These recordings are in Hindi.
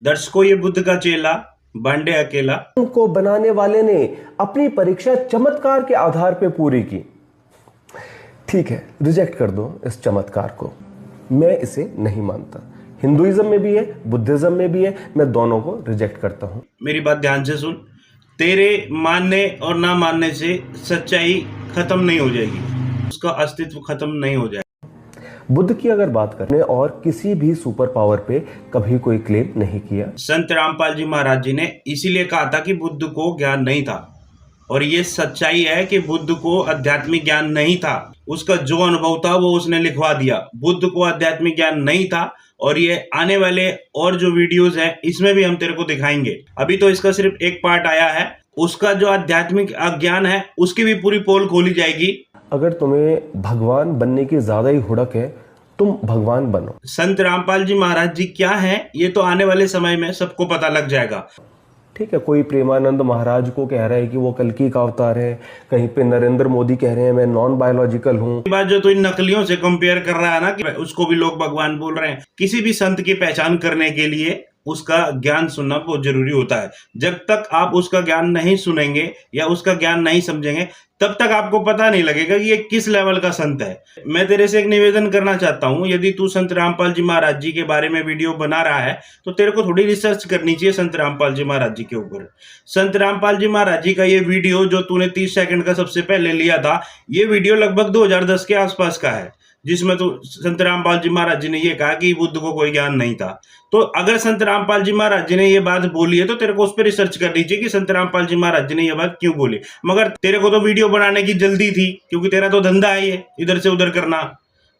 दर्शकों, ये बुद्ध का चेला बांडे अकेला को बनाने वाले ने अपनी परीक्षा चमत्कार के आधार पर पूरी की। ठीक है, रिजेक्ट कर दो इस चमत्कार को, मैं इसे नहीं मानता। हिंदुइज्म में भी है, बुद्धिज्म में भी है, मैं दोनों को रिजेक्ट करता हूं। मेरी बात ध्यान से सुन। तेरे मानने और ना मानने से सच्चाई खत्म नहीं हो जाएगी, उसका अस्तित्व खत्म नहीं हो जाएगा। बुद्ध की अगर बात करें और किसी भी सुपर पावर पे कभी कोई क्लेम नहीं किया। संत रामपाल जी महाराज जी ने इसीलिए कहा था कि बुद्ध को ज्ञान नहीं था, और ये सच्चाई है कि बुद्ध को आध्यात्मिक ज्ञान नहीं था। उसका जो अनुभव था वो उसने लिखवा दिया। बुद्ध को आध्यात्मिक ज्ञान नहीं था, और ये आने वाले और जो वीडियोस हैं इसमें भी हम तेरे को दिखाएंगे। अभी तो इसका सिर्फ एक पार्ट आया है, उसका जो आध्यात्मिक अज्ञान है उसकी भी पूरी पोल खोली जाएगी। अगर तुम्हें भगवान बनने की ज्यादा ही हुड़क है, तुम भगवान बनो। संत रामपाल जी महाराज जी क्या हैं ये तो आने वाले समय में सबको पता लग जाएगा। ठीक है, कोई प्रेमानंद महाराज को कह रहा है कि वो कल्कि का अवतार है, कहीं पे नरेंद्र मोदी कह रहे हैं मैं नॉन बायोलॉजिकल हूँ। बात जो तो इन नकलियों से कंपेयर कर रहा है ना कि उसको भी लोग भगवान बोल रहे हैं। किसी भी संत की पहचान करने के लिए उसका ज्ञान सुनना बहुत जरूरी होता है। जब तक आप उसका ज्ञान नहीं सुनेंगे या उसका ज्ञान नहीं समझेंगे तब तक आपको पता नहीं लगेगा कि ये किस लेवल का संत है। मैं तेरे से एक निवेदन करना चाहता हूँ, यदि तू संत रामपाल जी महाराज जी के बारे में वीडियो बना रहा है तो तेरे को थोड़ी रिसर्च करनी चाहिए संत रामपाल जी महाराज जी के ऊपर। संत रामपाल जी महाराज जी का ये वीडियो जो तूने 30 सेकंड का सबसे पहले लिया था, ये वीडियो लगभग 2010 के आसपास का है, जिसमें तो संत रामपाल जी महाराज जी ने ये कहा कि बुद्ध को कोई ज्ञान नहीं था। तो अगर संत रामपाल जी महाराज जी ने ये बात बोली है तो तेरे को उस पर रिसर्च करनी चाहिए कि संत रामपाल जी महाराज जी ने ये बात क्यों बोली। मगर तेरे को तो वीडियो बनाने की जल्दी थी, क्योंकि तेरा तो धंधा है ये इधर से उधर करना।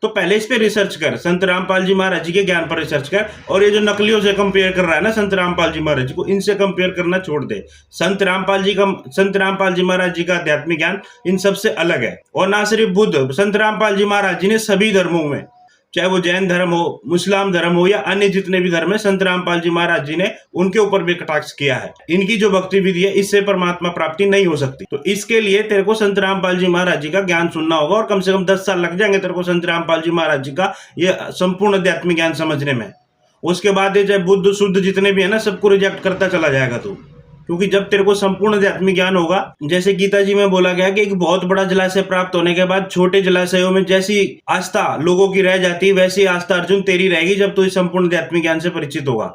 तो पहले इस पे रिसर्च कर, संत रामपाल जी महाराज जी के ज्ञान पर रिसर्च कर। और ये जो नकलियों से कंपेयर कर रहा है ना संत रामपाल जी महाराज जी को, इनसे कंपेयर करना छोड़ दे। संत रामपाल जी महाराज जी का आध्यात्मिक ज्ञान इन सबसे अलग है। और ना सिर्फ बुद्ध, संत रामपाल जी महाराज जी ने सभी धर्मों में, चाहे वो जैन धर्म हो, मुस्लिम धर्म हो या अन्य जितने भी धर्म है, संत रामपाल जी महाराज जी ने उनके ऊपर भी कटाक्ष किया है। इनकी जो भक्ति विधि है इससे परमात्मा प्राप्ति नहीं हो सकती। तो इसके लिए तेरे को संत रामपाल जी महाराज जी का ज्ञान सुनना होगा, और कम से कम 10 साल लग जाएंगे तेरे को संत रामपाल जी महाराज जी का ये संपूर्ण आध्यात्मिक ज्ञान समझने में। उसके बाद ये चाहे बुद्ध शुद्ध जितने भी है ना, सबको रिजेक्ट करता चला जाएगा तू। क्योंकि जब तेरे को संपूर्ण आध्यात्मिक ज्ञान होगा, जैसे गीता जी में बोला गया कि एक बहुत बड़ा जलाशय प्राप्त होने के बाद छोटे जलाशयों में जैसी आस्था लोगों की रह जाती है, वैसी आस्था अर्जुन तेरी रहेगी जब तू इस संपूर्ण आध्यात्मिक ज्ञान से परिचित होगा।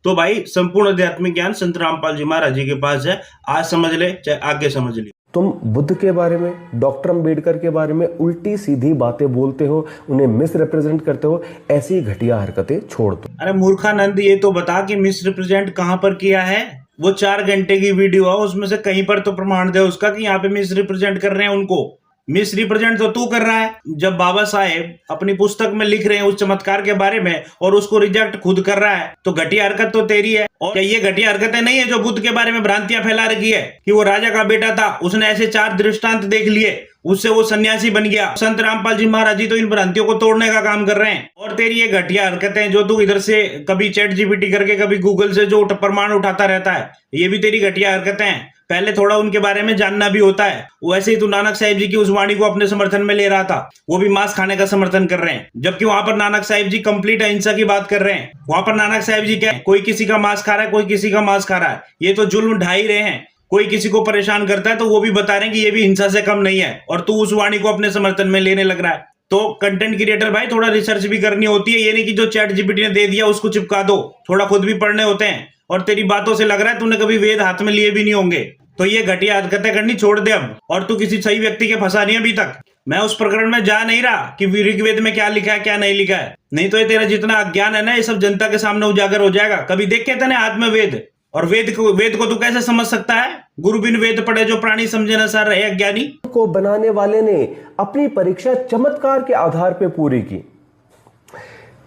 तो भाई संपूर्ण आध्यात्मिक ज्ञान संत रामपाल जी महाराज जी के पास है। आज समझ ले चाहे आगे समझ ले। तुम बुद्ध के बारे में, डॉक्टर अंबेडकर के बारे में उल्टी सीधी बातें बोलते हो, उन्हें मिस रिप्रेजेंट करते हो। ऐसी घटिया हरकतें छोड़ दो। अरे मूर्खानंद, ये तो बता कि मिस रिप्रेजेंट कहां पर किया है। वो 4 घंटे की वीडियो है, उसमें से कहीं पर तो प्रमाण दे उसका कि यहाँ पे मिस रिप्रेजेंट कर रहे हैं उनको। मिस रिप्रेजेंट तो तू कर रहा है। जब बाबा साहेब अपनी पुस्तक में लिख रहे हैं उस चमत्कार के बारे में और उसको रिजेक्ट खुद कर रहा है, तो घटिया हरकत तो तेरी है। और क्या ये घटिया हरकतें नहीं है जो बुद्ध के बारे में भ्रांतियां फैला रखी है कि वो राजा का बेटा था, उसने ऐसे 4 दृष्टांत देख लिए, उससे वो सन्यासी बन गया। संत रामपाल जी महाराज जी तो इन भ्रांतियों को तोड़ने का काम कर रहे हैं। और तेरी ये घटिया हरकतें जो तू इधर से कभी चैट जीपीटी करके कभी गूगल से जो प्रमाण उठाता रहता है, ये भी तेरी घटिया हरकतें हैं। पहले थोड़ा उनके बारे में जानना भी होता है। वैसे ही तू नानक साहिब जी की उस वाणी को अपने समर्थन में ले रहा था, वो भी मांस खाने का समर्थन कर रहे हैं, जबकि वहां पर नानक साहिब जी कंप्लीट अहिंसा की बात कर रहे हैं। वहां पर नानक साहिब जी क्या है, कोई किसी का मांस खा रहा है, कोई किसी का मांस खा रहा है, ये तो जुल्म ढा ही रहे हैं। कोई किसी को परेशान करता है तो वो भी बता रहे हैं कि ये भी हिंसा से कम नहीं है, और तू उस वाणी को अपने समर्थन में लेने लग रहा है। तो कंटेंट क्रिएटर भाई थोड़ा रिसर्च भी करनी होती है। ये नहीं कि जो चैट जीपीटी ने दे दिया उसको चिपका दो, थोड़ा खुद भी पढ़ने होते हैं। और तेरी बातों से लग रहा है तूने कभी वेद हाथ में लिए भी नहीं होंगे। तो ये घटिया हरकतें करनी छोड़ दे अब। और तू किसी सही व्यक्ति के फंसा नहीं अभी तक। मैं उस प्रकरण में जा नहीं रहा कि ऋग्वेद में क्या लिखा है क्या नहीं लिखा है, नहीं तो ये तेरा जितना अज्ञान है ना ये सब जनता के सामने उजागर हो जाएगा। कभी देखे तेने हाथ में वेद? और वेद को तू कैसे समझ सकता है? गुरु बिन वेद पढ़े जो प्राणी समझे न सर रहे अज्ञानी। को बनाने वाले ने अपनी परीक्षा चमत्कार के आधार पर पूरी की।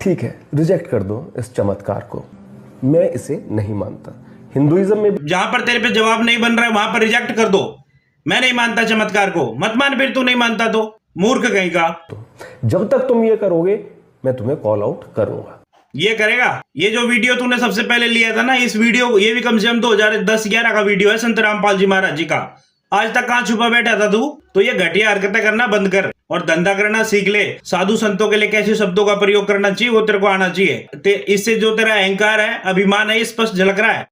ठीक है, रिजेक्ट कर दो इस चमत्कार को, मैं इसे नहीं मानता। हिंदुइज्म में जहां पर तेरे पे जवाब नहीं बन रहा है वहां पर रिजेक्ट कर दो। मैं नहीं मानता चमत्कार को, मत मान। फिर तू नहीं मानता तो मूर्ख कहीं का। जब तक तुम ये करोगे मैं तुम्हें कॉल आउट करूंगा। ये करेगा? ये जो वीडियो तूने सबसे पहले लिया था ना, इस वीडियो ये भी कम से कम 2010-11 का वीडियो है संत रामपाल जी महाराज जी का। आज तक कहां छुपा बैठा था तू? तो ये घटिया हरकतें करना बंद कर। और धंधा करना सीख ले। साधु संतों के लिए कैसे शब्दों का प्रयोग करना चाहिए वो तेरे को आना चाहिए। इससे जो तेरा अहंकार है, अभिमान है, ये स्पष्ट झलक रहा है।